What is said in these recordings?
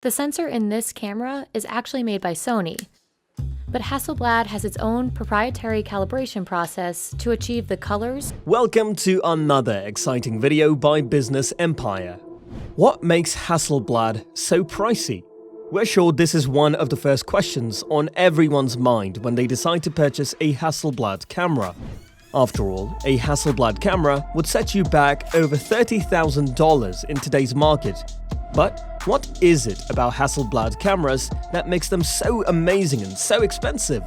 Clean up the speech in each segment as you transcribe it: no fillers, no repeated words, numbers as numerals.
The sensor in this camera is actually made by Sony, but Hasselblad has its own proprietary calibration process to achieve the colors. Welcome to another exciting video by Business Empire. What makes Hasselblad so pricey? We're sure this is one of the first questions on everyone's mind when they decide to purchase a Hasselblad camera. After all, a Hasselblad camera would set you back over $30,000 in today's market. But what is it about Hasselblad cameras that makes them so amazing and so expensive?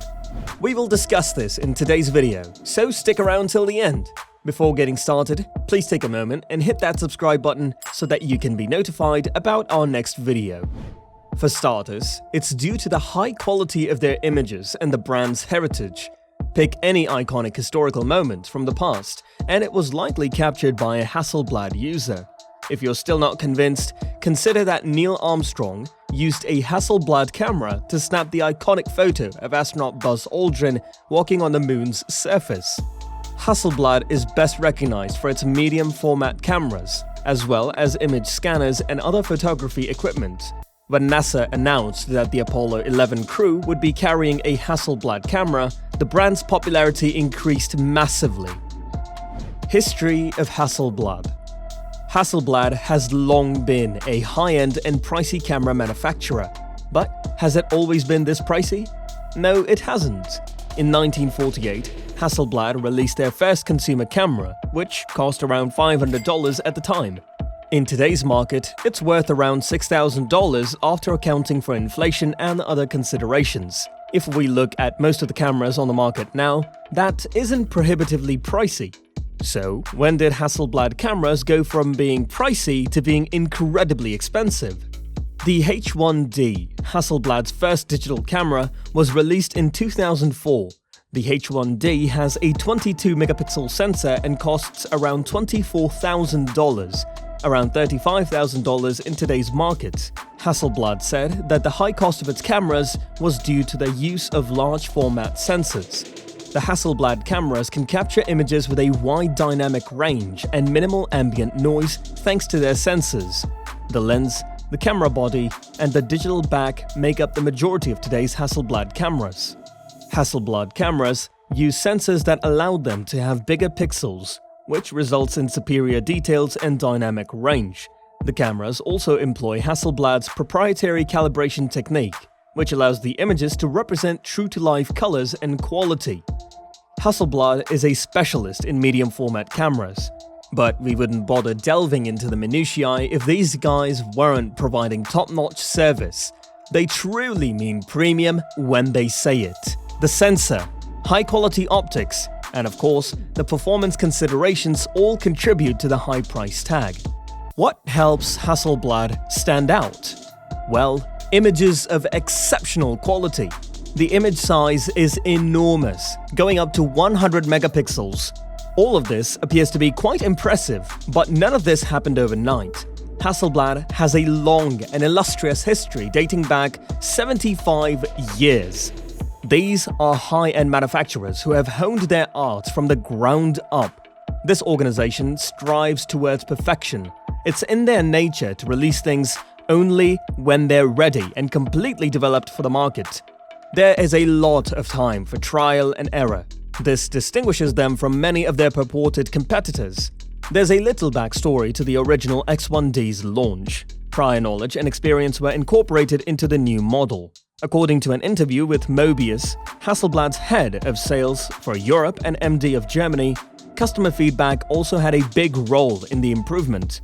We will discuss this in today's video, so stick around till the end. Before getting started, please take a moment and hit that subscribe button so that you can be notified about our next video. For starters, it's due to the high quality of their images and the brand's heritage. Pick any iconic historical moment from the past, and it was likely captured by a Hasselblad user. If you're still not convinced, consider that Neil Armstrong used a Hasselblad camera to snap the iconic photo of astronaut Buzz Aldrin walking on the moon's surface. Hasselblad is best recognized for its medium format cameras, as well as image scanners and other photography equipment. When NASA announced that the Apollo 11 crew would be carrying a Hasselblad camera, the brand's popularity increased massively. History of Hasselblad. Hasselblad has long been a high-end and pricey camera manufacturer. But has it always been this pricey? No, it hasn't. In 1948, Hasselblad released their first consumer camera, which cost around $500 at the time. In today's market, it's worth around $6,000 after accounting for inflation and other considerations. If we look at most of the cameras on the market now, that isn't prohibitively pricey. So, when did Hasselblad cameras go from being pricey to being incredibly expensive? The H1D, Hasselblad's first digital camera, was released in 2004. The H1D has a 22-megapixel sensor and costs around $24,000, around $35,000 in today's market. Hasselblad said that the high cost of its cameras was due to the use of large format sensors. The Hasselblad cameras can capture images with a wide dynamic range and minimal ambient noise thanks to their sensors. The lens, the camera body, and the digital back make up the majority of today's Hasselblad cameras. Hasselblad cameras use sensors that allow them to have bigger pixels, which results in superior details and dynamic range. The cameras also employ Hasselblad's proprietary calibration technique, which allows the images to represent true-to-life colors and quality. Hasselblad is a specialist in medium format cameras, but we wouldn't bother delving into the minutiae if these guys weren't providing top-notch service. They truly mean premium when they say it. The sensor, high-quality optics, and of course, the performance considerations all contribute to the high price tag. What helps Hasselblad stand out? Well, images of exceptional quality. The image size is enormous, going up to 100 megapixels. All of this appears to be quite impressive, but none of this happened overnight. Hasselblad has a long and illustrious history dating back 75 years. These are high-end manufacturers who have honed their art from the ground up. This organization strives towards perfection. It's in their nature to release things only when they're ready and completely developed for the market. There is a lot of time for trial and error. This distinguishes them from many of their purported competitors. There's a little backstory to the original X1D's launch. Prior knowledge and experience were incorporated into the new model. According to an interview with Mobius, Hasselblad's head of sales for Europe and MD of Germany, customer feedback also had a big role in the improvement.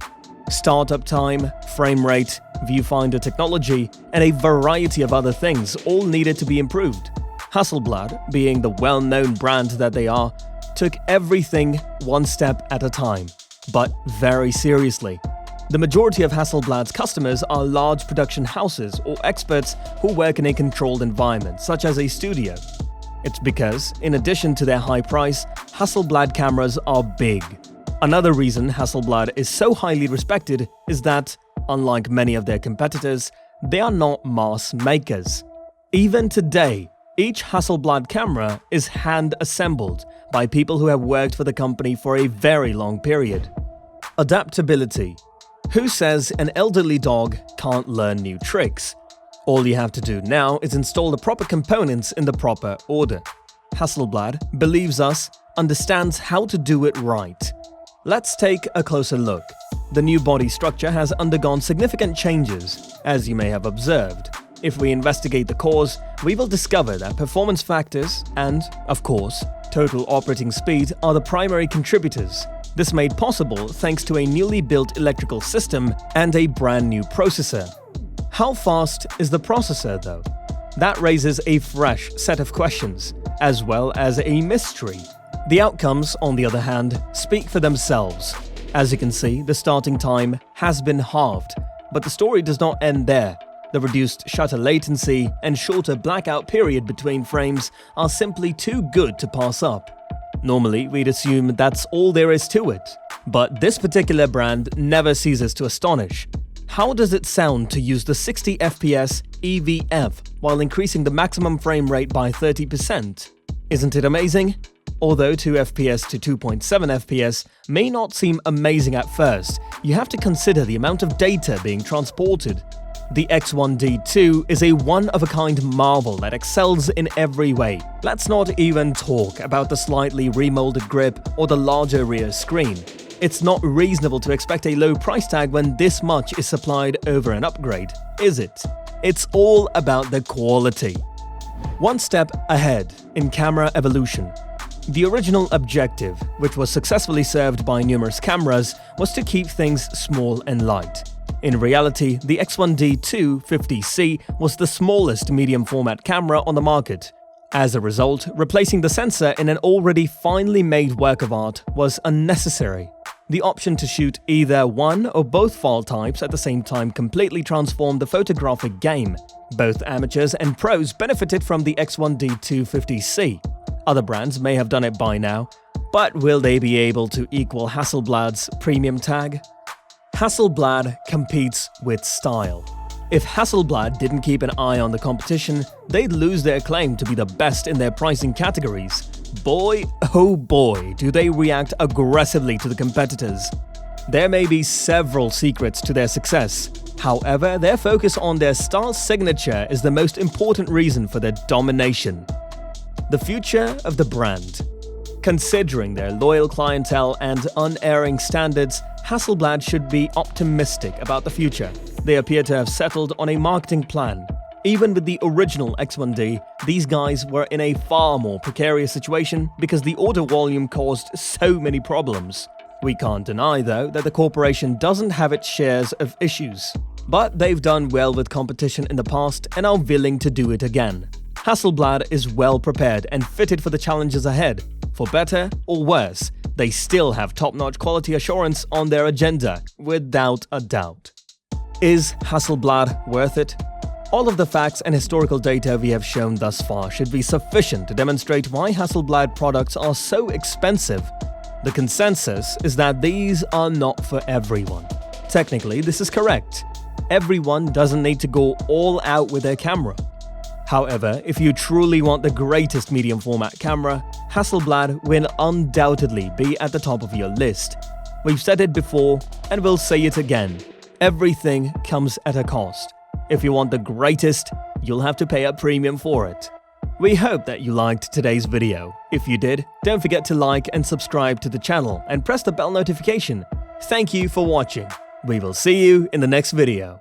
Startup time, frame rate, viewfinder technology, and a variety of other things all needed to be improved. Hasselblad, being the well-known brand that they are, took everything one step at a time, but very seriously. The majority of Hasselblad's customers are large production houses or experts who work in a controlled environment, such as a studio. It's because, in addition to their high price, Hasselblad cameras are big. Another reason Hasselblad is so highly respected is that, unlike many of their competitors, they are not mass makers. Even today, each Hasselblad camera is hand-assembled by people who have worked for the company for a very long period. Adaptability. Who says an elderly dog can't learn new tricks? All you have to do now is install the proper components in the proper order. Hasselblad believes us, understands how to do it right. Let's take a closer look. The new body structure has undergone significant changes, as you may have observed. If we investigate the cause, we will discover that performance factors and, of course, total operating speed are the primary contributors. This made possible thanks to a newly built electrical system and a brand new processor. How fast is the processor, though? That raises a fresh set of questions, as well as a mystery. The outcomes, on the other hand, speak for themselves. As you can see, the starting time has been halved, but the story does not end there. The reduced shutter latency and shorter blackout period between frames are simply too good to pass up. Normally, we'd assume that's all there is to it, but this particular brand never ceases to astonish. How does it sound to use the 60 FPS EVF while increasing the maximum frame rate by 30%? Isn't it amazing? Although 2 FPS to 2.7 FPS may not seem amazing at first, you have to consider the amount of data being transported. The X1D2 is a one-of-a-kind marvel that excels in every way. Let's not even talk about the slightly remolded grip or the larger rear screen. It's not reasonable to expect a low price tag when this much is supplied over an upgrade, is it? It's all about the quality. One step ahead in camera evolution. The original objective, which was successfully served by numerous cameras, was to keep things small and light. In reality, the X1D2 50C was the smallest medium-format camera on the market. As a result, replacing the sensor in an already finely made work of art was unnecessary. The option to shoot either one or both file types at the same time completely transformed the photographic game. Both amateurs and pros benefited from the X1D2 50C. Other brands may have done it by now, but will they be able to equal Hasselblad's premium tag? Hasselblad competes with style. If Hasselblad didn't keep an eye on the competition, they'd lose their claim to be the best in their pricing categories. Boy, oh boy, do they react aggressively to the competitors. There may be several secrets to their success. However, their focus on their style signature is the most important reason for their domination. The future of the brand. Considering their loyal clientele and unerring standards, Hasselblad should be optimistic about the future. They appear to have settled on a marketing plan. Even with the original X1D, these guys were in a far more precarious situation because the order volume caused so many problems. We can't deny, though, that the corporation doesn't have its shares of issues. But they've done well with competition in the past and are willing to do it again. Hasselblad is well prepared and fitted for the challenges ahead. For better or worse, they still have top-notch quality assurance on their agenda, without a doubt. Is Hasselblad worth it? All of the facts and historical data we have shown thus far should be sufficient to demonstrate why Hasselblad products are so expensive. The consensus is that these are not for everyone. Technically, this is correct. Everyone doesn't need to go all out with their camera. However, if you truly want the greatest medium format camera, Hasselblad will undoubtedly be at the top of your list. We've said it before, and we'll say it again. Everything comes at a cost. If you want the greatest, you'll have to pay a premium for it. We hope that you liked today's video. If you did, don't forget to like and subscribe to the channel and press the bell notification. Thank you for watching. We will see you in the next video.